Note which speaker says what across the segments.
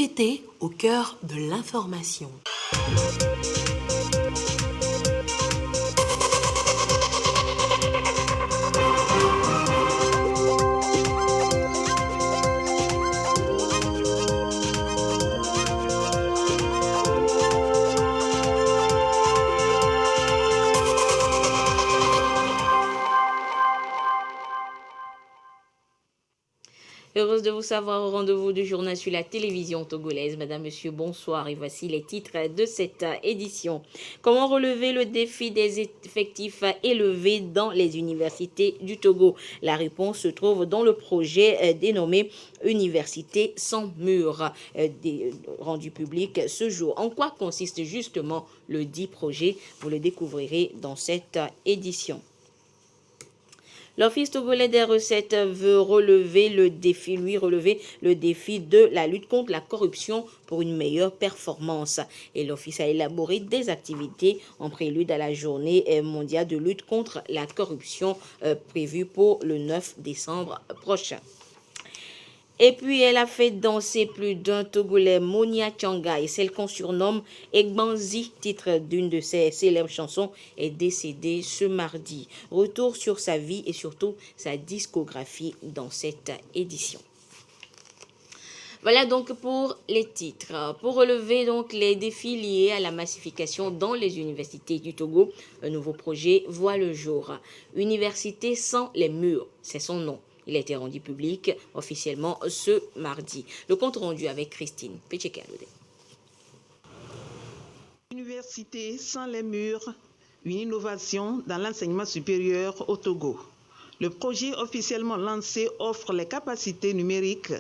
Speaker 1: RTT au cœur de l'information.
Speaker 2: Heureuse de vous savoir au rendez-vous du journal sur la télévision togolaise. Madame, Monsieur, bonsoir et voici les titres de cette édition. Comment relever le défi des effectifs élevés dans les universités du Togo? La réponse se trouve dans le projet dénommé Université sans mur, rendu public ce jour. En quoi consiste justement le dit projet? Vous le découvrirez dans cette édition. L'Office togolais des recettes veut relever le défi de la lutte contre la corruption pour une meilleure performance. Et l'Office a élaboré des activités en prélude à la journée mondiale de lutte contre la corruption prévue pour le 9 décembre prochain. Et puis, elle a fait danser plus d'un Togolais, Monia Tchanga, et celle qu'on surnomme Egbanzi, titre d'une de ses célèbres chansons, est décédée ce mardi. Retour sur sa vie et surtout sa discographie dans cette édition. Voilà donc pour les titres. Pour relever donc les défis liés à la massification dans les universités du Togo, un nouveau projet voit le jour. Université sans les murs, c'est son nom. Il a été rendu public officiellement ce mardi. Le compte rendu avec Christine Péchekalode.
Speaker 3: Université sans les murs, une innovation dans l'enseignement supérieur au Togo. Le projet officiellement lancé offre les capacités numériques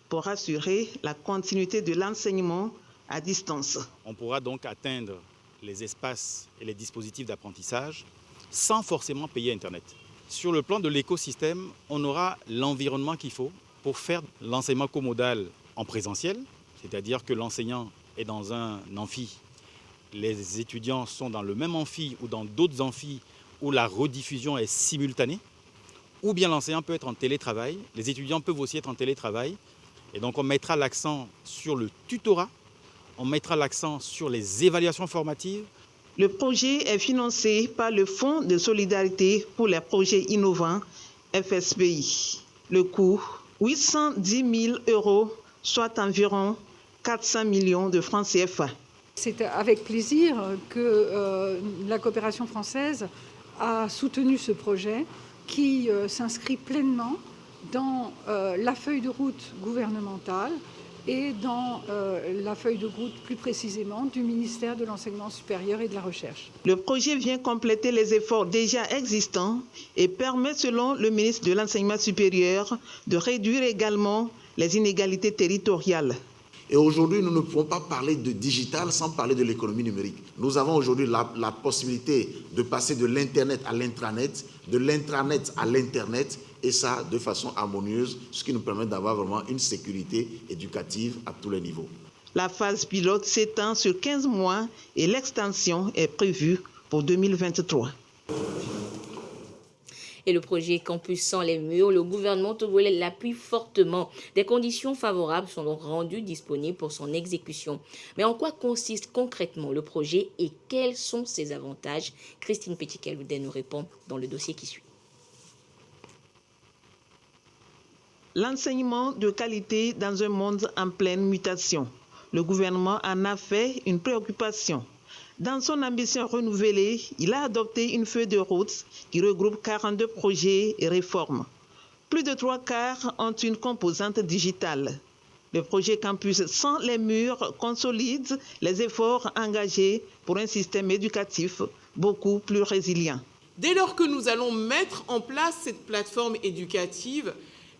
Speaker 3: pour assurer la continuité de l'enseignement à distance.
Speaker 4: On pourra donc atteindre les espaces et les dispositifs d'apprentissage sans forcément payer Internet. Sur le plan de l'écosystème, on aura l'environnement qu'il faut pour faire l'enseignement comodal en présentiel, c'est-à-dire que l'enseignant est dans un amphi, les étudiants sont dans le même amphi ou dans d'autres amphis où la rediffusion est simultanée, ou bien l'enseignant peut être en télétravail, les étudiants peuvent aussi être en télétravail, et donc on mettra l'accent sur le tutorat, on mettra l'accent sur les évaluations formatives.
Speaker 3: Le projet est financé par le Fonds de solidarité pour les projets innovants, FSPI. Le coût, 810 000 €, soit environ 400 millions de francs CFA.
Speaker 5: C'est avec plaisir que la coopération française a soutenu ce projet qui s'inscrit pleinement dans la feuille de route gouvernementale et dans la feuille de route plus précisément du ministère de l'Enseignement supérieur et de la Recherche.
Speaker 3: Le projet vient compléter les efforts déjà existants et permet, selon le ministre de l'Enseignement supérieur, de réduire également les inégalités territoriales.
Speaker 6: Et aujourd'hui, nous ne pouvons pas parler de digital sans parler de l'économie numérique. Nous avons aujourd'hui la possibilité de passer de l'Internet à l'intranet, de l'intranet à l'Internet, et ça de façon harmonieuse, ce qui nous permet d'avoir vraiment une sécurité éducative à tous les niveaux.
Speaker 3: La phase pilote s'étend sur 15 mois et l'extension est prévue pour 2023.
Speaker 2: Et le projet Campus sans les murs, le gouvernement togolais l'appuie fortement. Des conditions favorables sont donc rendues disponibles pour son exécution. Mais en quoi consiste concrètement le projet et quels sont ses avantages? Christine Péchekalode nous répond dans le dossier qui suit.
Speaker 3: L'enseignement de qualité dans un monde en pleine mutation. Le gouvernement en a fait une préoccupation. Dans son ambition renouvelée, il a adopté une feuille de route qui regroupe 42 projets et réformes. Plus de 3/4 ont une composante digitale. Le projet Campus sans les murs consolide les efforts engagés pour un système éducatif beaucoup plus résilient.
Speaker 7: Dès lors que nous allons mettre en place cette plateforme éducative,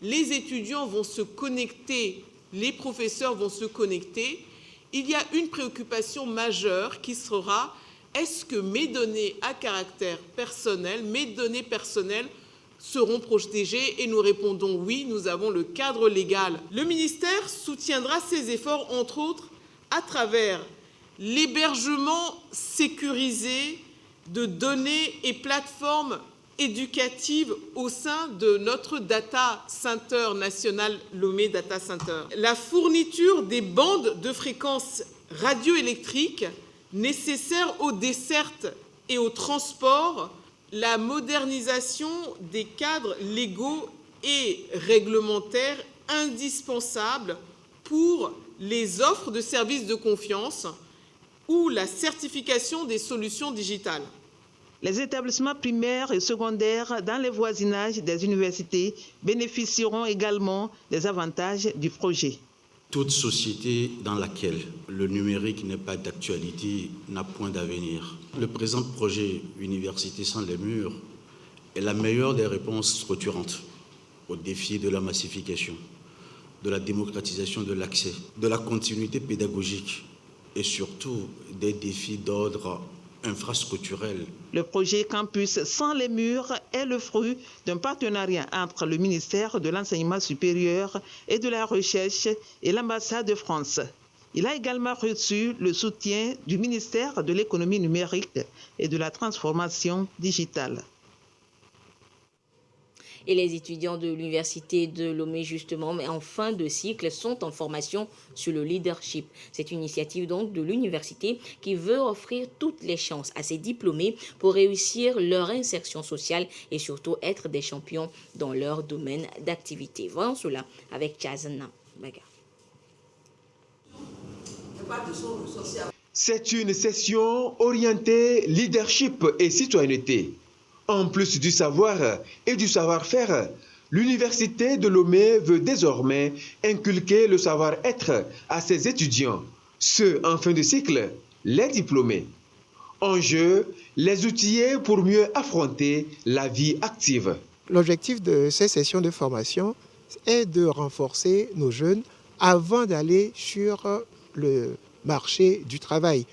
Speaker 7: les étudiants vont se connecter, les professeurs vont se connecter. Il y a une préoccupation majeure qui sera: est-ce que mes données à caractère personnel, mes données personnelles seront protégées? Et nous répondons oui, nous avons le cadre légal. Le ministère soutiendra ces efforts, entre autres, à travers l'hébergement sécurisé de données et plateformes éducative au sein de notre data center national Lomé Data Center. La fourniture des bandes de fréquences radioélectriques nécessaires aux dessertes et au transport, la modernisation des cadres légaux et réglementaires indispensables pour les offres de services de confiance ou la certification des solutions digitales.
Speaker 3: Les établissements primaires et secondaires dans les voisinages des universités bénéficieront également des avantages du projet.
Speaker 8: Toute société dans laquelle le numérique n'est pas d'actualité n'a point d'avenir. Le présent projet Université sans les murs est la meilleure des réponses structurantes aux défis de la massification, de la démocratisation de l'accès, de la continuité pédagogique et surtout des défis d'ordre infrastructurel.
Speaker 3: Le projet Campus sans les murs est le fruit d'un partenariat entre le ministère de l'Enseignement supérieur et de la Recherche et l'ambassade de France. Il a également reçu le soutien du ministère de l'Économie numérique et de la transformation digitale.
Speaker 2: Et les étudiants de l'université de Lomé, justement, mais en fin de cycle, sont en formation sur le leadership. C'est une initiative donc de l'université qui veut offrir toutes les chances à ses diplômés pour réussir leur insertion sociale et surtout être des champions dans leur domaine d'activité. Voyons cela avec Chazana Baga.
Speaker 9: C'est une session orientée leadership et citoyenneté. En plus du savoir et du savoir-faire, l'université de Lomé veut désormais inculquer le savoir-être à ses étudiants, ceux en fin de cycle, les diplômés. En jeu, les outiller pour mieux affronter la vie active.
Speaker 10: L'objectif de ces sessions de formation est de renforcer nos jeunes avant d'aller sur le marché du travail,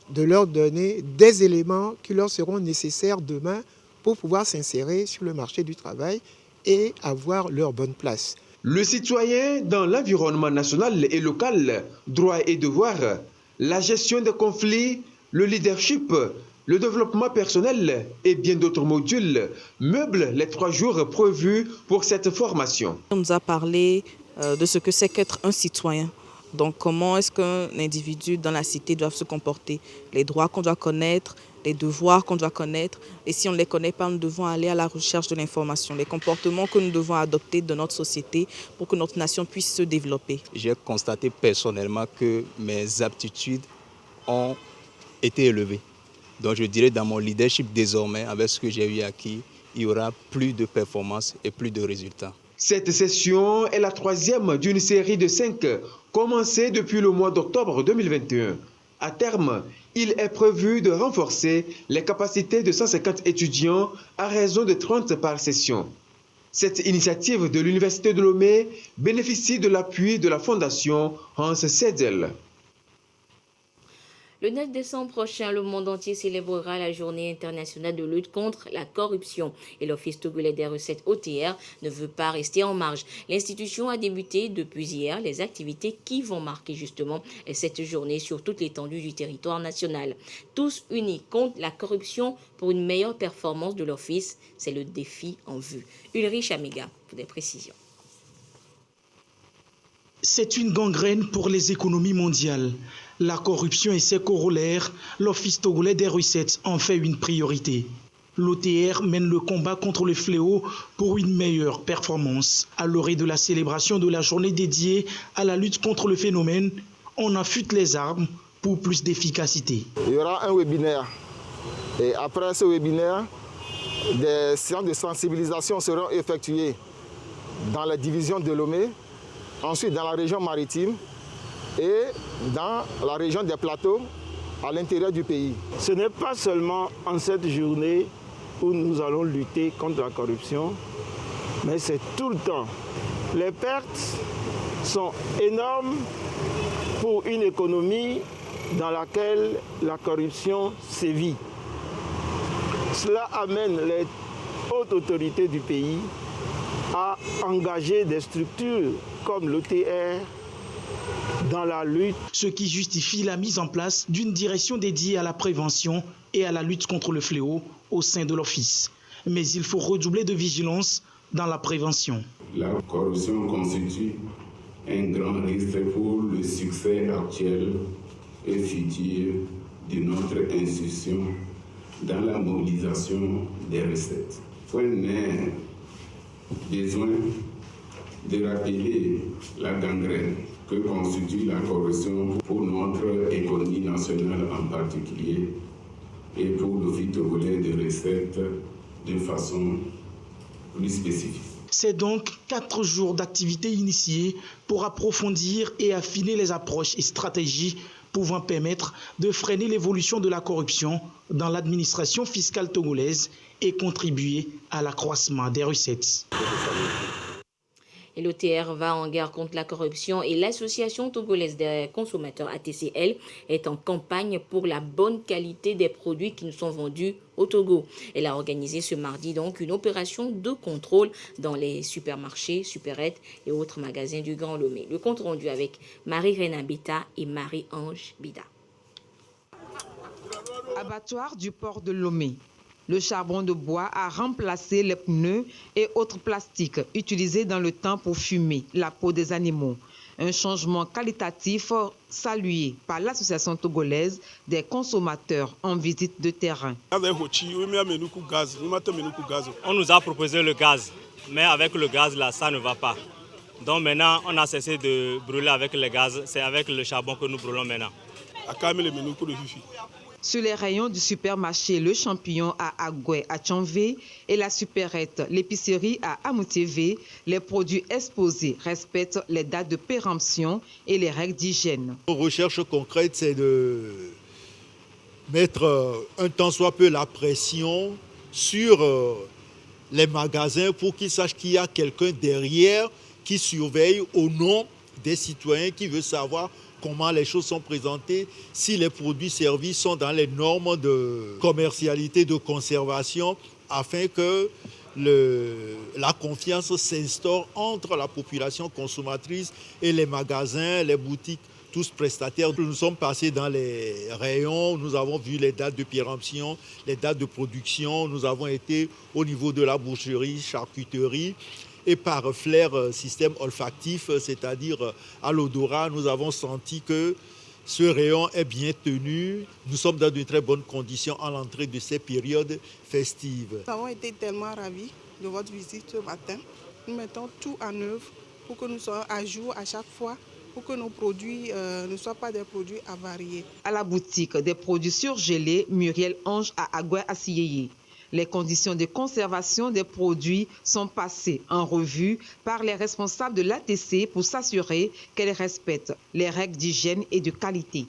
Speaker 10: de leur donner des éléments qui leur seront nécessaires demain pour pouvoir s'insérer sur le marché du travail et avoir leur bonne place.
Speaker 9: Le citoyen dans l'environnement national et local, droits et devoirs, la gestion des conflits, le leadership, le développement personnel et bien d'autres modules meublent les 3 jours prévus pour cette formation.
Speaker 11: On nous a parlé de ce que c'est qu'être un citoyen. Donc comment est-ce qu'un individu dans la cité doit se comporter, les droits qu'on doit connaître, les devoirs qu'on doit connaître, et si on ne les connaît pas, nous devons aller à la recherche de l'information, les comportements que nous devons adopter dans notre société pour que notre nation puisse se développer.
Speaker 12: J'ai constaté personnellement que mes aptitudes ont été élevées. Donc je dirais dans mon leadership désormais, avec ce que j'ai eu acquis, il y aura plus de performances et plus de résultats.
Speaker 9: Cette session est la 3e d'une série de 5 commencée depuis le mois d'octobre 2021. À terme, il est prévu de renforcer les capacités de 150 étudiants à raison de 30 par session. Cette initiative de l'Université de Lomé bénéficie de l'appui de la Fondation Hans Seidel.
Speaker 2: Le 9 décembre prochain, le monde entier célébrera la journée internationale de lutte contre la corruption. Et l'Office togolais des recettes OTR ne veut pas rester en marge. L'institution a débuté depuis hier les activités qui vont marquer justement cette journée sur toute l'étendue du territoire national. Tous unis contre la corruption pour une meilleure performance de l'Office, c'est le défi en vue. Ulrich Amiga pour des précisions.
Speaker 13: C'est une gangrène pour les économies mondiales. La corruption et ses corollaires, l'Office togolais des recettes en fait une priorité. L'OTR mène le combat contre le fléau pour une meilleure performance. À l'orée de la célébration de la journée dédiée à la lutte contre le phénomène, on affûte les armes pour plus d'efficacité.
Speaker 14: Il y aura un webinaire. Et après ce webinaire, des séances de sensibilisation seront effectuées dans la division de Lomé, ensuite dans la région maritime, et dans la région des plateaux à l'intérieur du pays.
Speaker 15: Ce n'est pas seulement en cette journée où nous allons lutter contre la corruption, mais c'est tout le temps. Les pertes sont énormes pour une économie dans laquelle la corruption sévit. Cela amène les hautes autorités du pays à engager des structures comme l'OTR dans la lutte.
Speaker 13: Ce qui justifie la mise en place d'une direction dédiée à la prévention et à la lutte contre le fléau au sein de l'Office. mais il faut redoubler de vigilance dans la prévention.
Speaker 16: La corruption constitue un grand risque pour le succès actuel et futur de notre institution dans la mobilisation des recettes. Point n'est besoin de rappeler la gangrène que constitue la corruption pour notre économie nationale en particulier et pour l'Office togolais de recettes de façon plus spécifique.
Speaker 13: C'est donc 4 jours d'activité initiée pour approfondir et affiner les approches et stratégies pouvant permettre de freiner l'évolution de la corruption dans l'administration fiscale togolaise et contribuer à l'accroissement des recettes.
Speaker 2: Et l'OTR va en guerre contre la corruption et l'Association togolaise des consommateurs ATCL est en campagne pour la bonne qualité des produits qui nous sont vendus au Togo. Elle a organisé ce mardi donc une opération de contrôle dans les supermarchés, supérettes et autres magasins du Grand Lomé. Le compte rendu avec Marie-Réna Bita et Marie-Ange Bida.
Speaker 3: Abattoir du port de Lomé. Le charbon de bois a remplacé les pneus et autres plastiques utilisés dans le temps pour fumer la peau des animaux. Un changement qualitatif salué par l'Association togolaise des consommateurs en visite de terrain.
Speaker 17: On nous a proposé le gaz, mais avec le gaz là, ça ne va pas. Donc maintenant, on a cessé de brûler avec le gaz, c'est avec le charbon que nous brûlons maintenant.
Speaker 3: Sur les rayons du supermarché Le Champignon à Agoué à Tchanvé et la supérette l'épicerie à Amoutiévé, les produits exposés respectent les dates de péremption et les règles d'hygiène.
Speaker 18: Nos recherches concrètes, c'est de mettre un tant soit peu la pression sur les magasins pour qu'ils sachent qu'il y a quelqu'un derrière qui surveille au nom des citoyens, qui veut savoir comment les choses sont présentées, si les produits servis sont dans les normes de commercialité, de conservation, afin que la confiance s'instaure entre la population consommatrice et les magasins, les boutiques, tous prestataires. Nous sommes passés dans les rayons, nous avons vu les dates de péremption, les dates de production, nous avons été au niveau de la boucherie, charcuterie. Et par flair système olfactif, c'est-à-dire à l'odorat, nous avons senti que ce rayon est bien tenu. Nous sommes dans de très bonnes conditions à l'entrée de ces périodes festives.
Speaker 19: Nous avons été tellement ravis de votre visite ce matin. Nous mettons tout en œuvre pour que nous soyons à jour à chaque fois, pour que nos produits ne soient pas des produits avariés.
Speaker 3: À la boutique des produits surgelés, Muriel Ange à Agoué à Siyeye. Les conditions de conservation des produits sont passées en revue par les responsables de l'ATC pour s'assurer qu'elles respectent les règles d'hygiène et de qualité.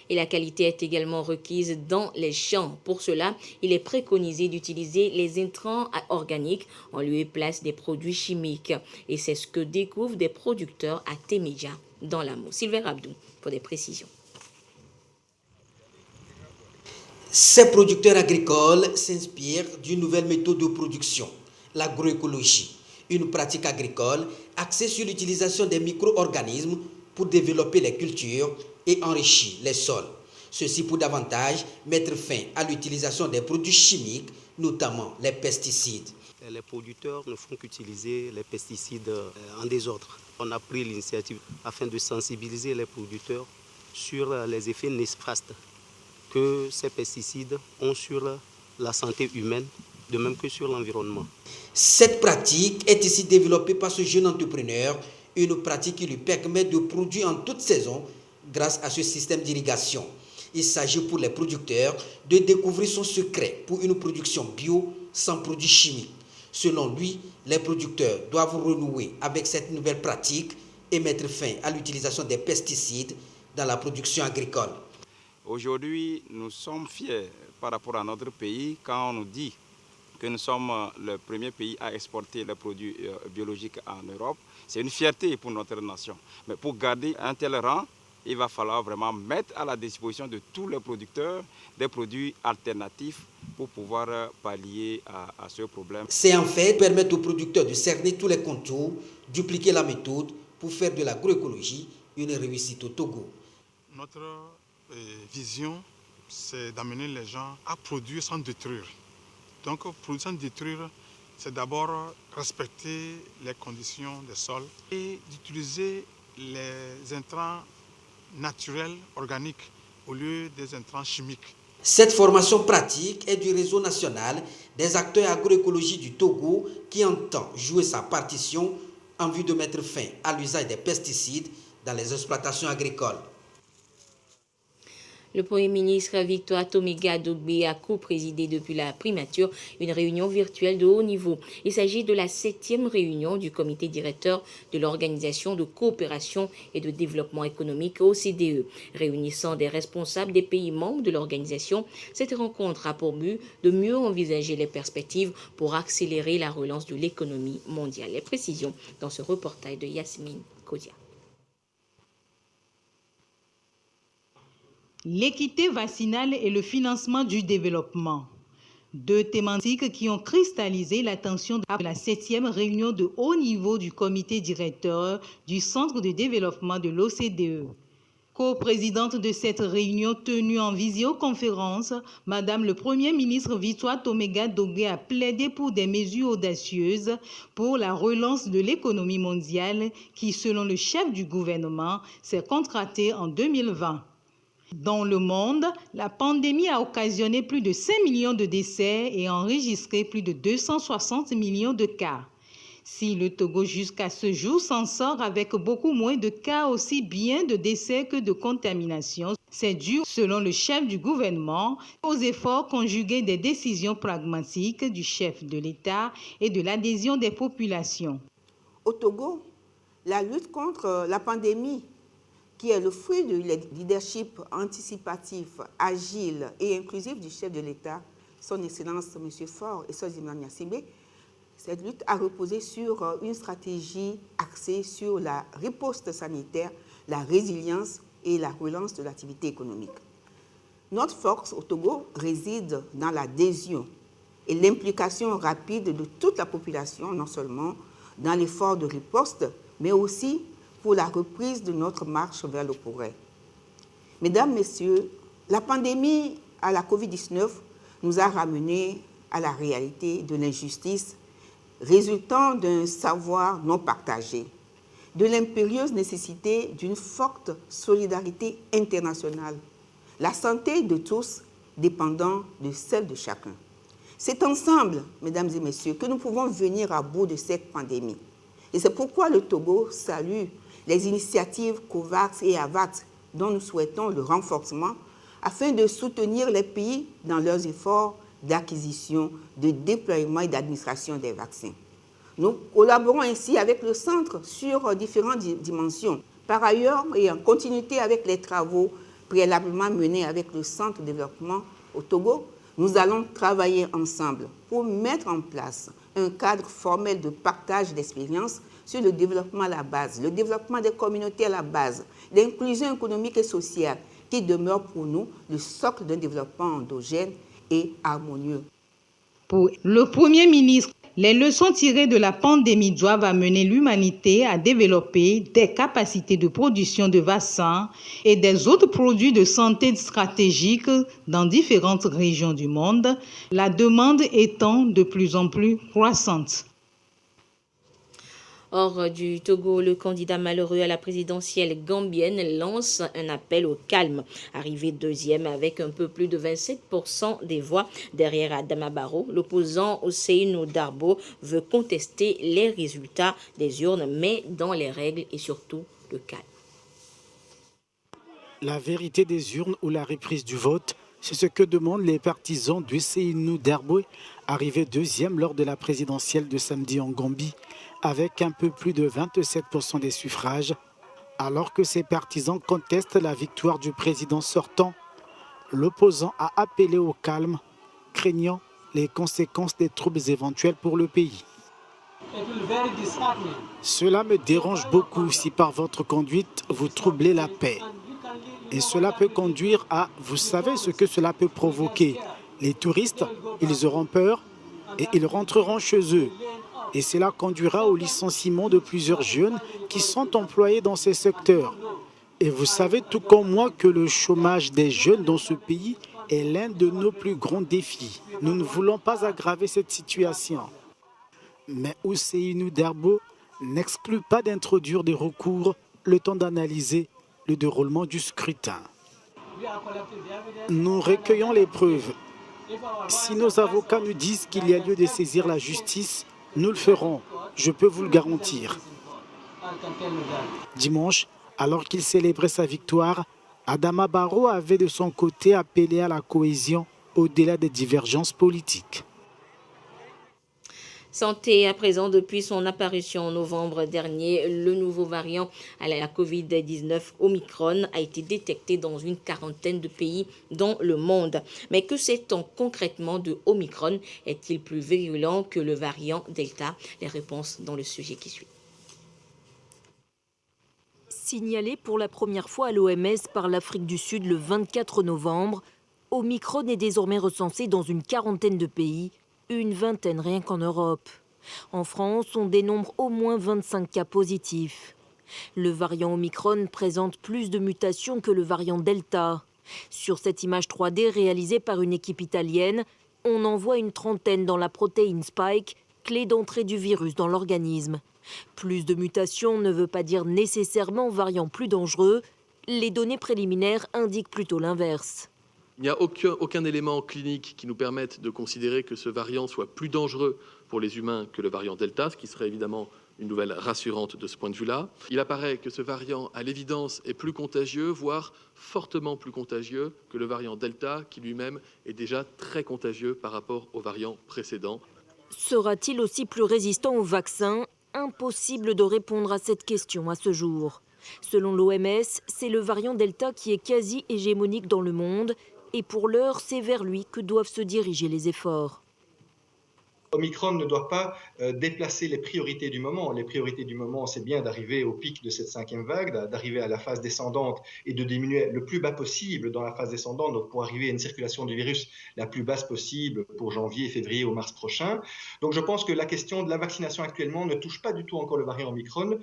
Speaker 2: Et la qualité est également requise dans les champs. Pour cela, il est préconisé d'utiliser les intrants organiques en lieu et place des produits chimiques. Et c'est ce que découvrent des producteurs à Témédia dans l'Amo. Sylvain Abdou pour des précisions.
Speaker 20: Ces producteurs agricoles s'inspirent d'une nouvelle méthode de production, l'agroécologie, une pratique agricole axée sur l'utilisation des micro-organismes pour développer les cultures et enrichir les sols. Ceci pour davantage mettre fin à l'utilisation des produits chimiques, notamment les pesticides.
Speaker 21: Les producteurs ne font qu'utiliser les pesticides en désordre. On a pris l'initiative afin de sensibiliser les producteurs sur les effets néfastes que ces pesticides ont sur la santé humaine, de même que sur l'environnement.
Speaker 20: Cette pratique est ici développée par ce jeune entrepreneur, une pratique qui lui permet de produire en toute saison grâce à ce système d'irrigation. Il s'agit pour les producteurs de découvrir son secret pour une production bio sans produits chimiques. Selon lui, les producteurs doivent renouer avec cette nouvelle pratique et mettre fin à l'utilisation des pesticides dans la production agricole.
Speaker 22: Aujourd'hui, nous sommes fiers par rapport à notre pays quand on nous dit que nous sommes le premier pays à exporter les produits biologiques en Europe. C'est une fierté pour notre nation. Mais pour garder un tel rang, il va falloir vraiment mettre à la disposition de tous les producteurs des produits alternatifs pour pouvoir pallier à ce problème.
Speaker 20: C'est en fait permettre aux producteurs de cerner tous les contours, dupliquer la méthode pour faire de l'agroécologie une réussite au Togo.
Speaker 23: Notre vision
Speaker 1: c'est d'amener les gens à produire sans détruire. Donc, produire sans détruire, c'est d'abord respecter les conditions des sols et d'utiliser les intrants naturels, organiques, au lieu des intrants chimiques.
Speaker 20: Cette formation pratique est du réseau national des acteurs agroécologiques du Togo qui entend jouer sa partition en vue de mettre fin à l'usage des pesticides dans les exploitations agricoles.
Speaker 2: Le Premier ministre Victoire Toméga Dogbe a co-présidé depuis la primature une réunion virtuelle de haut niveau. Il s'agit de la 7e réunion du comité directeur de l'Organisation de coopération et de développement économique OCDE. Réunissant des responsables des pays membres de l'organisation, cette rencontre a pour but de mieux envisager les perspectives pour accélérer la relance de l'économie mondiale. Les précisions dans ce reportage de Yasmine Kodia.
Speaker 4: L'équité vaccinale et le financement du développement. Deux thématiques qui ont cristallisé l'attention de la 7e réunion de haut niveau du comité directeur du Centre de développement de l'OCDE. Co-présidente de cette réunion tenue en visioconférence, Madame le Premier ministre Victoire Toméga Dogbe a plaidé pour des mesures audacieuses pour la relance de l'économie mondiale qui, selon le chef du gouvernement, s'est contractée en 2020. Dans le monde, la pandémie a occasionné plus de 5 millions de décès et enregistré plus de 260 millions de cas. Si le Togo jusqu'à ce jour s'en sort avec beaucoup moins de cas aussi bien de décès que de contamination, c'est dû, selon le chef du gouvernement, aux efforts conjugués des décisions pragmatiques du chef de l'État et de l'adhésion des populations.
Speaker 23: Au Togo, la lutte contre la pandémie, qui est le fruit du leadership anticipatif, agile et inclusif du chef de l'État, son Excellence M. Faure et Sozimana Gnassingbé, cette lutte a reposé sur une stratégie axée sur la riposte sanitaire, la résilience et la relance de l'activité économique. Notre force au Togo réside dans l'adhésion et l'implication rapide de toute la population, non seulement dans l'effort de riposte, mais aussi pour la reprise de notre marche vers le progrès. Mesdames, Messieurs, la pandémie à la COVID-19 nous a ramenés à la réalité de l'injustice résultant d'un savoir non partagé, de l'impérieuse nécessité d'une forte solidarité internationale, la santé de tous dépendant de celle de chacun. C'est ensemble, Mesdames et Messieurs, que nous pouvons venir à bout de cette pandémie. Et c'est pourquoi le Togo salue les initiatives COVAX et AVAX dont nous souhaitons le renforcement afin de soutenir les pays dans leurs efforts d'acquisition, de déploiement et d'administration des vaccins. Nous collaborons ainsi avec le Centre sur différentes dimensions. Par ailleurs, et en continuité avec les travaux préalablement menés avec le Centre de développement au Togo, nous allons travailler ensemble pour mettre en place un cadre formel de partage d'expériences sur le développement à la base, le développement des communautés à la base, l'inclusion économique et sociale qui demeure pour nous le socle d'un développement endogène et harmonieux.
Speaker 4: Pour le Premier ministre, les leçons tirées de la pandémie doivent amener l'humanité à développer des capacités de production de vaccins et des autres produits de santé stratégiques dans différentes régions du monde, la demande étant de plus en plus croissante.
Speaker 2: Hors du Togo, le candidat malheureux à la présidentielle gambienne lance un appel au calme. Arrivé deuxième avec un peu plus de 27% des voix derrière Adama Barrow, l'opposant Ousseynou Darbo veut contester les résultats des urnes, mais dans les règles et surtout le calme.
Speaker 24: La vérité des urnes ou la reprise du vote, c'est ce que demandent les partisans d'Ousseynou Darbo, arrivé deuxième lors de la présidentielle de samedi en Gambie, avec un peu plus de 27% des suffrages, alors que ses partisans contestent la victoire du président sortant. L'opposant a appelé au calme, craignant les conséquences des troubles éventuels pour le pays. Cela me dérange beaucoup si par votre conduite vous troublez la paix. Et cela peut conduire à, vous savez ce que cela peut provoquer. Les touristes, ils auront peur et ils rentreront chez eux. Et cela conduira au licenciement de plusieurs jeunes qui sont employés dans ces secteurs. Et vous savez tout comme moi que le chômage des jeunes dans ce pays est l'un de nos plus grands défis. Nous ne voulons pas aggraver cette situation. Mais Ousseynou Darbo n'exclut pas d'introduire des recours le temps d'analyser le déroulement du scrutin. Nous recueillons les preuves. Si nos avocats nous disent qu'il y a lieu de saisir la justice, nous le ferons, je peux vous le garantir. Dimanche, alors qu'il célébrait sa victoire, Adama Barrow avait de son côté appelé à la cohésion au-delà des divergences politiques.
Speaker 2: Santé à présent, depuis son apparition en novembre dernier, le nouveau variant à la Covid-19 Omicron a été détecté dans une quarantaine de pays dans le monde. Mais que sait-on concrètement de Omicron? Est-il plus virulent que le variant Delta? Les réponses dans le sujet qui suit.
Speaker 5: Signalé pour la première fois à l'OMS par l'Afrique du Sud le 24 novembre, Omicron est désormais recensé dans une quarantaine de pays, une vingtaine rien qu'en Europe. En France, on dénombre au moins 25 cas positifs. Le variant Omicron présente plus de mutations que le variant Delta. Sur cette image 3D réalisée par une équipe italienne, on en voit une trentaine dans la protéine Spike, clé d'entrée du virus dans l'organisme. Plus de mutations ne veut pas dire nécessairement variant plus dangereux. Les données préliminaires indiquent plutôt l'inverse.
Speaker 6: Il n'y a aucun élément clinique qui nous permette de considérer que ce variant soit plus dangereux pour les humains que le variant Delta, ce qui serait évidemment une nouvelle rassurante de ce point de vue-là. Il apparaît que ce variant, à l'évidence, est plus contagieux, voire fortement plus contagieux que le variant Delta, qui lui-même est déjà très contagieux par rapport au variant précédent.
Speaker 5: Sera-t-il aussi plus résistant au vaccin? Impossible de répondre à cette question à ce jour. Selon l'OMS, c'est le variant Delta qui est quasi hégémonique dans le monde. Et pour l'heure, c'est vers lui que doivent se diriger les efforts.
Speaker 7: Omicron ne doit pas déplacer les priorités du moment. Les priorités du moment, c'est bien d'arriver au pic de cette cinquième vague, d'arriver à la phase descendante et de diminuer le plus bas possible dans la phase descendante, donc pour arriver à une circulation du virus la plus basse possible pour janvier, février ou mars prochain. Donc je pense que la question de la vaccination actuellement ne touche pas du tout encore le variant Omicron.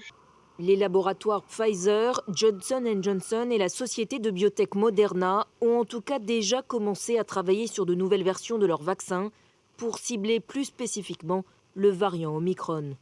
Speaker 5: Les laboratoires Pfizer, Johnson & Johnson et la société de biotech Moderna ont en tout cas déjà commencé à travailler sur de nouvelles versions de leur vaccin pour cibler plus spécifiquement le variant Omicron.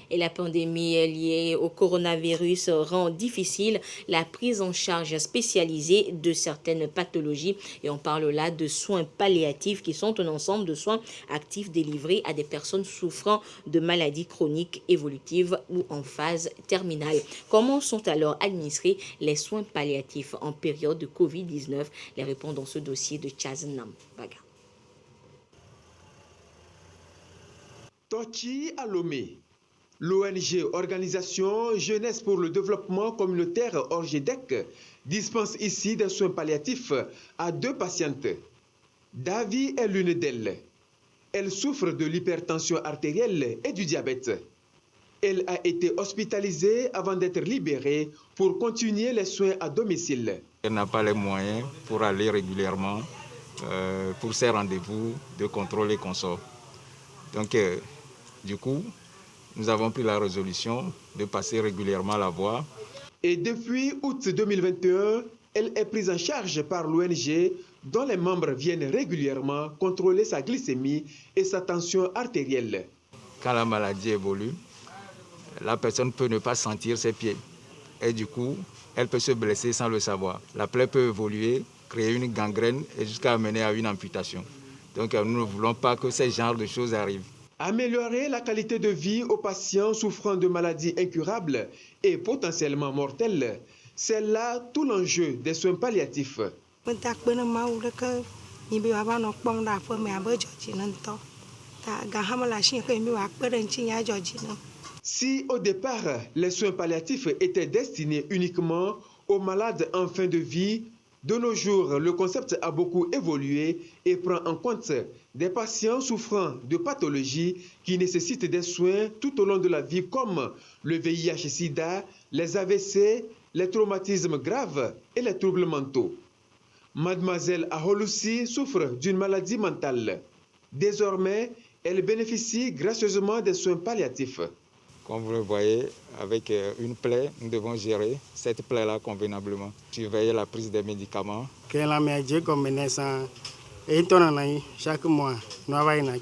Speaker 2: Et la pandémie liée au coronavirus rend difficile la prise en charge spécialisée de certaines pathologies. Et on parle là de soins palliatifs qui sont un ensemble de soins actifs délivrés à des personnes souffrant de maladies chroniques évolutives ou en phase terminale. Comment sont alors administrés les soins palliatifs en période de Covid-19? Les réponses dans ce dossier de Chazenam Baga.
Speaker 9: Tochi à Lomé. L'ONG Organisation Jeunesse pour le Développement Communautaire Orgedec dispense ici des soins palliatifs à 2 patientes. Davy est l'une d'elles. Elle souffre de l'hypertension artérielle et du diabète. Elle a été hospitalisée avant d'être libérée pour continuer les soins à domicile.
Speaker 22: Elle n'a pas les moyens pour aller régulièrement pour ses rendez-vous de contrôle et consort. Donc, du coup, nous avons pris la résolution de passer régulièrement la voir.
Speaker 9: Et depuis août 2021, elle est prise en charge par l'ONG dont les membres viennent régulièrement contrôler sa glycémie et sa tension artérielle.
Speaker 22: Quand la maladie évolue, la personne peut ne pas sentir ses pieds. Et du coup, elle peut se blesser sans le savoir. La plaie peut évoluer, créer une gangrène et jusqu'à amener à une amputation. Donc nous ne voulons pas que ce genre de choses arrivent.
Speaker 9: Améliorer la qualité de vie aux patients souffrant de maladies incurables et potentiellement mortelles, c'est là tout l'enjeu des soins palliatifs. Si au départ, les soins palliatifs étaient destinés uniquement aux malades en fin de vie, de nos jours, le concept a beaucoup évolué et prend en compte des patients souffrant de pathologies qui nécessitent des soins tout au long de la vie comme le VIH-Sida, les AVC, les traumatismes graves et les troubles mentaux. Mademoiselle Aholoussi souffre d'une maladie mentale. Désormais, elle bénéficie gracieusement des soins palliatifs.
Speaker 8: Comme vous le voyez, avec une plaie, nous devons gérer cette plaie-là convenablement. Surveiller la prise des médicaments.
Speaker 10: Chaque mois, nous avons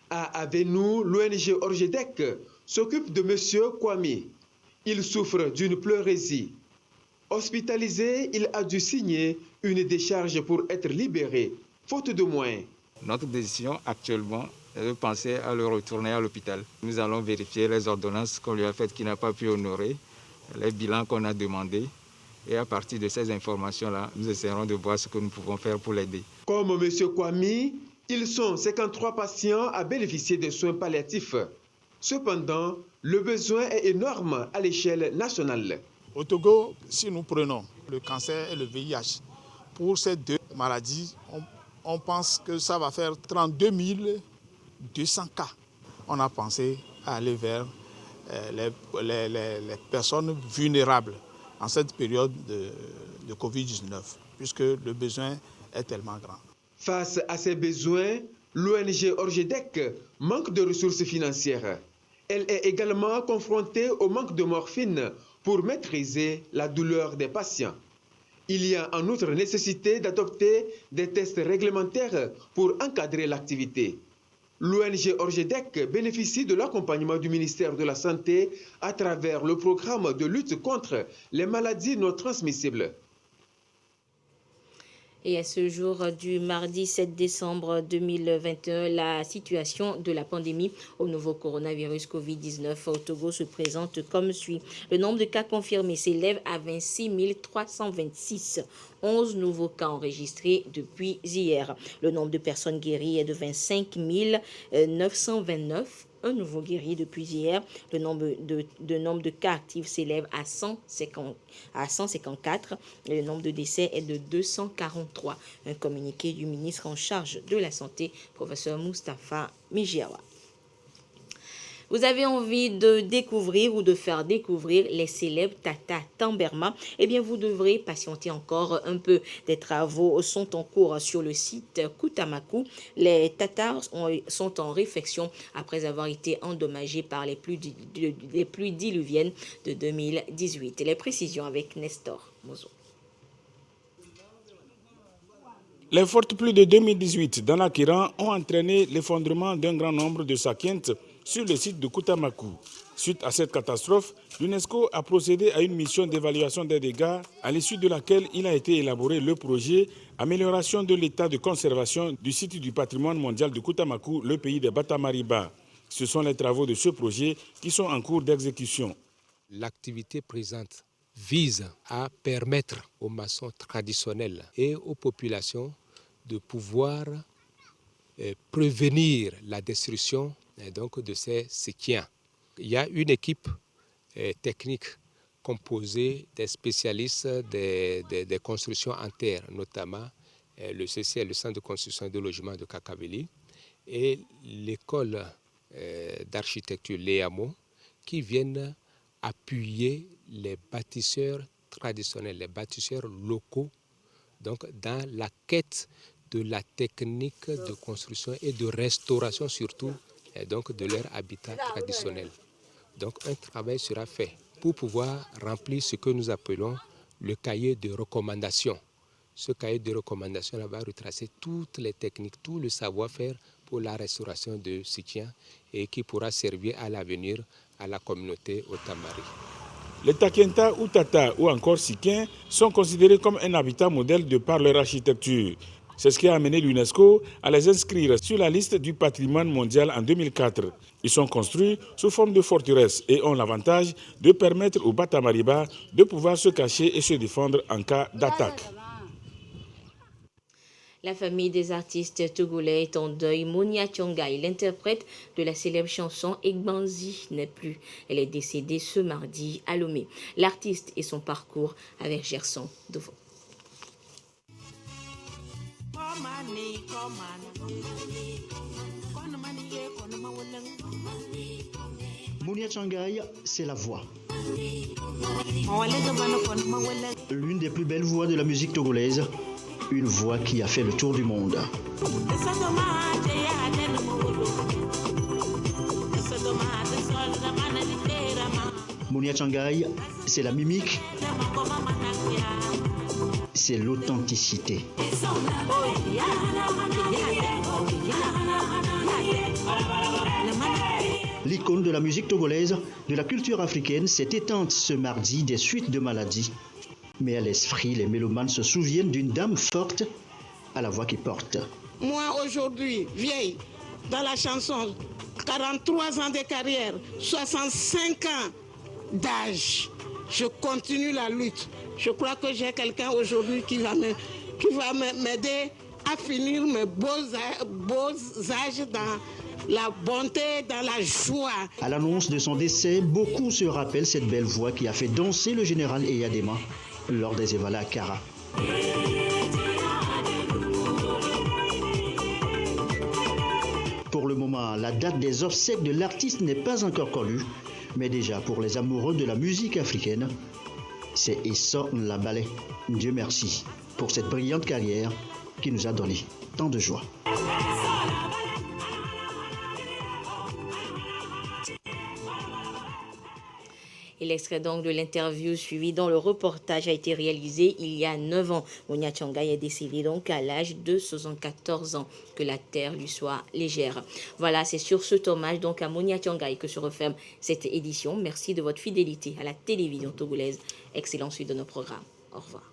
Speaker 9: À Avenou, l'ONG Orgedec s'occupe de M. Kwame. Il souffre d'une pleurésie. Hospitalisé, il a dû signer une décharge pour être libéré, faute de moyens.
Speaker 8: Notre décision actuellement est de penser à le retourner à l'hôpital. Nous allons vérifier les ordonnances qu'on lui a faites qu'il n'a pas pu honorer, les bilans qu'on a demandés. Et à partir de ces informations-là, nous essaierons de voir ce que nous pouvons faire pour l'aider.
Speaker 9: Comme M. Kwame, ils sont 53 patients à bénéficier des soins palliatifs. Cependant, le besoin est énorme à l'échelle nationale.
Speaker 1: Au Togo, si nous prenons le cancer et le VIH, pour ces deux maladies, on pense que ça va faire 32 200 cas. On a pensé à aller vers les personnes vulnérables en cette période de Covid-19, puisque le besoin est tellement grand.
Speaker 9: Face à ces besoins, l'ONG Orgedec manque de ressources financières. Elle est également confrontée au manque de morphine pour maîtriser la douleur des patients. Il y a en outre nécessité d'adopter des tests réglementaires pour encadrer l'activité. L'ONG Orgedec bénéficie de l'accompagnement du ministère de la Santé à travers le programme de lutte contre les maladies non transmissibles.
Speaker 2: Et à ce jour du mardi 7 décembre 2021, la situation de la pandémie au nouveau coronavirus Covid-19 au Togo se présente comme suit. Le nombre de cas confirmés s'élève à 26 326. 11 nouveaux cas enregistrés depuis hier. Le nombre de personnes guéries est de 25 929. Un nouveau guéri depuis hier. Le nombre de cas actifs s'élève à 154 et le nombre de décès est de 243. Un communiqué du ministre en charge de la Santé, professeur Moustapha Mijiawa. Vous avez envie de découvrir ou de faire découvrir les célèbres Tata Tamberma, eh bien vous devrez patienter encore un peu. Des travaux sont en cours sur le site Kutamaku. Les Tatars sont en réfection après avoir été endommagés par les pluies diluviennes de 2018. Les précisions avec Nestor Mozo.
Speaker 11: Les fortes pluies de 2018 dans l'Akiran ont entraîné l'effondrement d'un grand nombre de sakientes sur le site de Kutamaku. Suite à cette catastrophe, l'UNESCO a procédé à une mission d'évaluation des dégâts à l'issue de laquelle il a été élaboré le projet Amélioration de l'état de conservation du site du patrimoine mondial de Kutamaku, le pays des Batamariba. Ce sont les travaux de ce projet qui sont en cours d'exécution.
Speaker 12: L'activité présente vise à permettre aux maçons traditionnels et aux populations de pouvoir prévenir la destruction donc de ces séquiens. Il y a une équipe technique composée des spécialistes des constructions en terre, notamment le CCL, le Centre de construction et de logement de Kakaveli, et l'école d'architecture Léamo, qui viennent appuyer les bâtisseurs traditionnels, les bâtisseurs locaux, donc dans la quête de la technique de construction et de restauration surtout et donc de leur habitat traditionnel. Donc un travail sera fait pour pouvoir remplir ce que nous appelons le cahier de recommandations. Ce cahier de recommandations va retracer toutes les techniques, tout le savoir-faire pour la restauration de Sikien et qui pourra servir à l'avenir à la communauté Otamari.
Speaker 11: Les Takenta ou Tata ou encore Sikiens sont considérés comme un habitat modèle de par leur architecture. C'est ce qui a amené l'UNESCO à les inscrire sur la liste du patrimoine mondial en 2004. Ils sont construits sous forme de forteresses et ont l'avantage de permettre aux Batamariba de pouvoir se cacher et se défendre en cas d'attaque.
Speaker 2: La famille des artistes togolais est en deuil. Monia Thiongai, l'interprète de la célèbre chanson Egbanzi, n'est plus. Elle est décédée ce mardi à Lomé. L'artiste et son parcours avec Gerson Deveau.
Speaker 25: Monia Thiongai, c'est la voix.
Speaker 13: L'une des plus belles voix de la musique togolaise, une voix qui a fait le tour du monde. Mounia Changai, c'est la mimique, c'est l'authenticité. L'icône de la musique togolaise, de la culture africaine, s'est éteinte ce mardi des suites de maladies. Mais à l'esprit, les mélomanes se souviennent d'une dame forte à la voix qui porte.
Speaker 14: Moi, aujourd'hui, vieille, dans la chanson, 43 ans de carrière, 65 ans d'âge, je continue la lutte. Je crois que j'ai quelqu'un aujourd'hui qui va m'aider à finir mes beaux âges dans la bonté, dans la joie.
Speaker 13: À l'annonce de son décès, beaucoup se rappellent cette belle voix qui a fait danser le général Eyadema lors des Evala à Kara. Pour le moment, la date des obsèques de l'artiste n'est pas encore connue, mais déjà pour les amoureux de la musique africaine, c'est Issa Nlabale. Dieu merci pour cette brillante carrière qui nous a donné tant de joie.
Speaker 2: Et l'extrait donc de l'interview suivi dont le reportage a été réalisé il y a 9 ans. Mounia Changai est décédé donc à l'âge de 74 ans. Que la terre lui soit légère. Voilà, c'est sur ce hommage donc à Mounia Changai que se referme cette édition. Merci de votre fidélité à la télévision togolaise. Excellente suite de nos programmes. Au revoir.